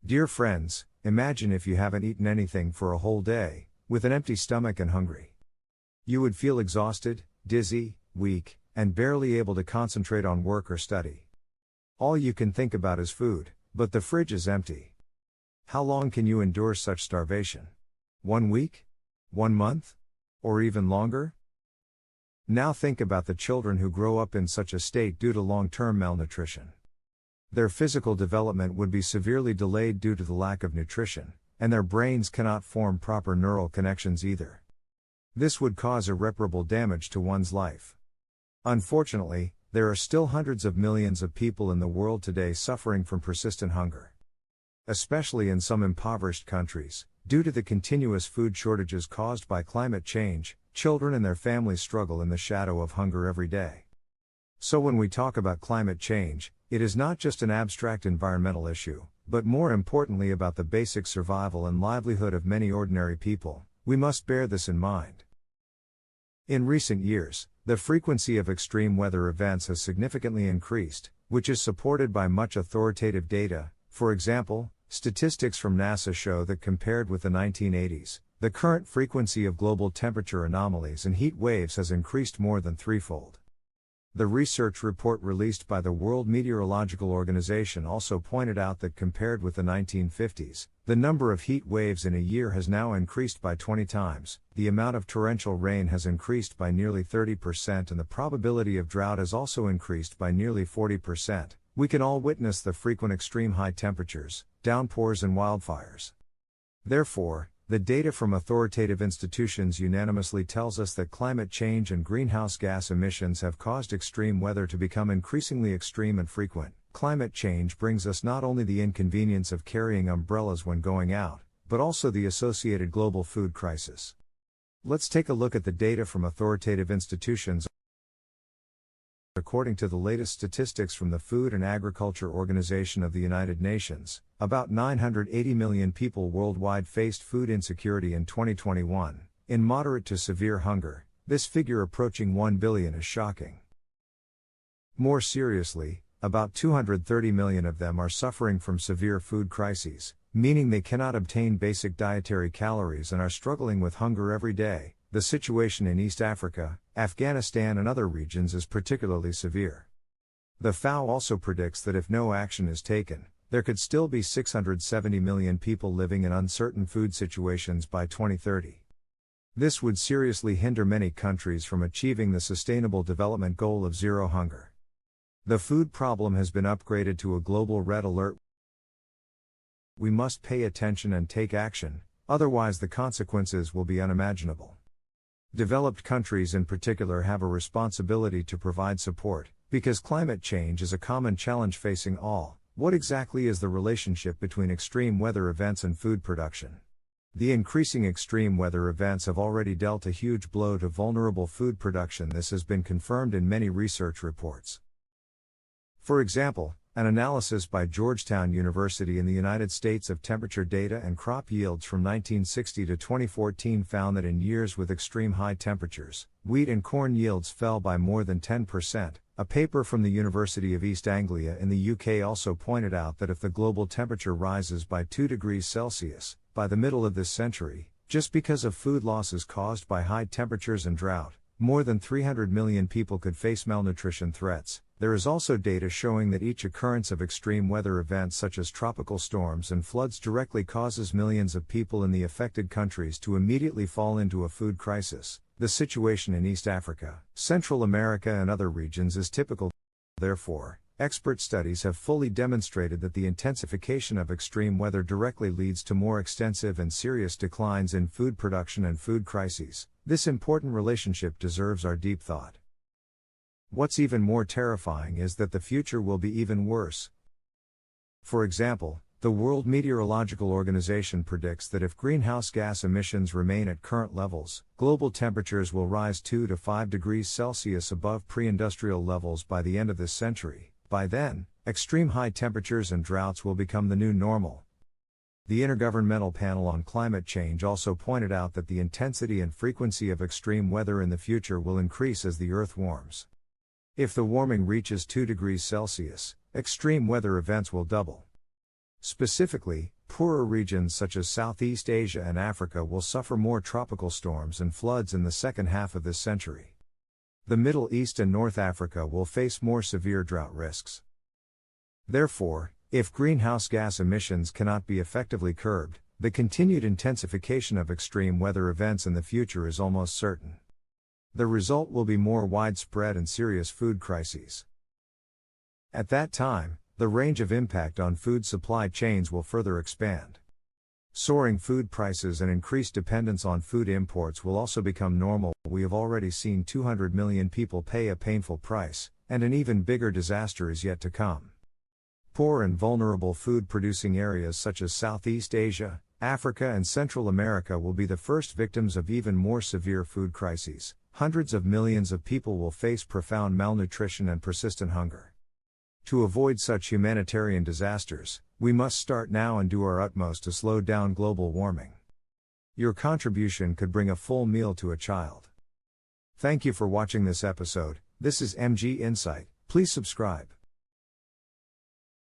Dear friends, imagine if you haven't eaten anything for a whole day, with an empty stomach and hungry. You would feel exhausted, dizzy, weak, and barely able to concentrate on work or study. All you can think about is food, but the fridge is empty. How long can you endure such starvation? 1 week? 1 month? Or even longer? Now think about the children who grow up in such a state due to long-term malnutrition. Their physical development would be severely delayed due to the lack of nutrition, and their brains cannot form proper neural connections either. This would cause irreparable damage to one's life. Unfortunately, there are still hundreds of millions of people in the world today suffering from persistent hunger. Especially in some impoverished countries, due to the continuous food shortages caused by climate change, children and their families struggle in the shadow of hunger every day. So when we talk about climate change, it is not just an abstract environmental issue, but more importantly about the basic survival and livelihood of many ordinary people. We must bear this in mind. In recent years, the frequency of extreme weather events has significantly increased, which is supported by much authoritative data. For example, statistics from NASA show that compared with the 1980s, the current frequency of global temperature anomalies and heat waves has increased more than threefold. The research report released by the World Meteorological Organization also pointed out that compared with the 1950s, the number of heat waves in a year has now increased by 20 times, the amount of torrential rain has increased by nearly 30%, and the probability of drought has also increased by nearly 40%. We can all witness the frequent extreme high temperatures, downpours and wildfires. Therefore, the data from authoritative institutions unanimously tells us that climate change and greenhouse gas emissions have caused extreme weather to become increasingly extreme and frequent. Climate change brings us not only the inconvenience of carrying umbrellas when going out, but also the associated global food crisis. Let's take a look at the data from authoritative institutions. According to the latest statistics from the Food and Agriculture Organization of the United Nations, about 980 million people worldwide faced food insecurity in 2021. In moderate to severe hunger, this figure approaching 1 billion is shocking. More seriously, about 230 million of them are suffering from severe food crises, meaning they cannot obtain basic dietary calories and are struggling with hunger every day. The situation in East Africa, Afghanistan and other regions is particularly severe. The FAO also predicts that if no action is taken, there could still be 670 million people living in uncertain food situations by 2030. This would seriously hinder many countries from achieving the Sustainable Development Goal of zero hunger. The food problem has been upgraded to a global red alert. We must pay attention and take action, otherwise the consequences will be unimaginable. Developed countries in particular have a responsibility to provide support, because climate change is a common challenge facing all. What exactly is the relationship between extreme weather events and food production? The increasing extreme weather events have already dealt a huge blow to vulnerable food production. This has been confirmed in many research reports. For example, an analysis by Georgetown University in the United States of temperature data and crop yields from 1960 to 2014 found that in years with extreme high temperatures, wheat and corn yields fell by more than 10%. A paper from the University of East Anglia in the UK also pointed out that if the global temperature rises by 2 degrees Celsius, by the middle of this century, just because of food losses caused by high temperatures and drought, more than 300 million people could face malnutrition threats. There is also data showing that each occurrence of extreme weather events such as tropical storms and floods directly causes millions of people in the affected countries to immediately fall into a food crisis. The situation in East Africa, Central America and other regions is typical. Therefore, expert studies have fully demonstrated that the intensification of extreme weather directly leads to more extensive and serious declines in food production and food crises. This important relationship deserves our deep thought. What's even more terrifying is that the future will be even worse. For example, the World Meteorological Organization predicts that if greenhouse gas emissions remain at current levels, global temperatures will rise 2 to 5 degrees Celsius above pre-industrial levels by the end of this century. By then, extreme high temperatures and droughts will become the new normal. The Intergovernmental Panel on Climate Change also pointed out that the intensity and frequency of extreme weather in the future will increase as the Earth warms. If the warming reaches 2 degrees Celsius, extreme weather events will double. Specifically, Poorer regions such as Southeast Asia and Africa will suffer more tropical storms and floods in the second half of this century. The Middle East and North Africa will face more severe drought risks. Therefore, if greenhouse gas emissions cannot be effectively curbed, the continued intensification of extreme weather events in the future is almost certain. The result will be more widespread and serious food crises. At that time, the range of impact on food supply chains will further expand. Soaring food prices and increased dependence on food imports will also become normal. We have already seen 200 million people pay a painful price, and an even bigger disaster is yet to come. Poor and vulnerable food-producing areas such as Southeast Asia, Africa and Central America will be the first victims of even more severe food crises. Hundreds of millions of people will face profound malnutrition and persistent hunger. To avoid such humanitarian disasters, we must start now and do our utmost to slow down global warming. Your contribution could bring a full meal to a child. Thank you for watching this episode. This is MG Insight. Please subscribe.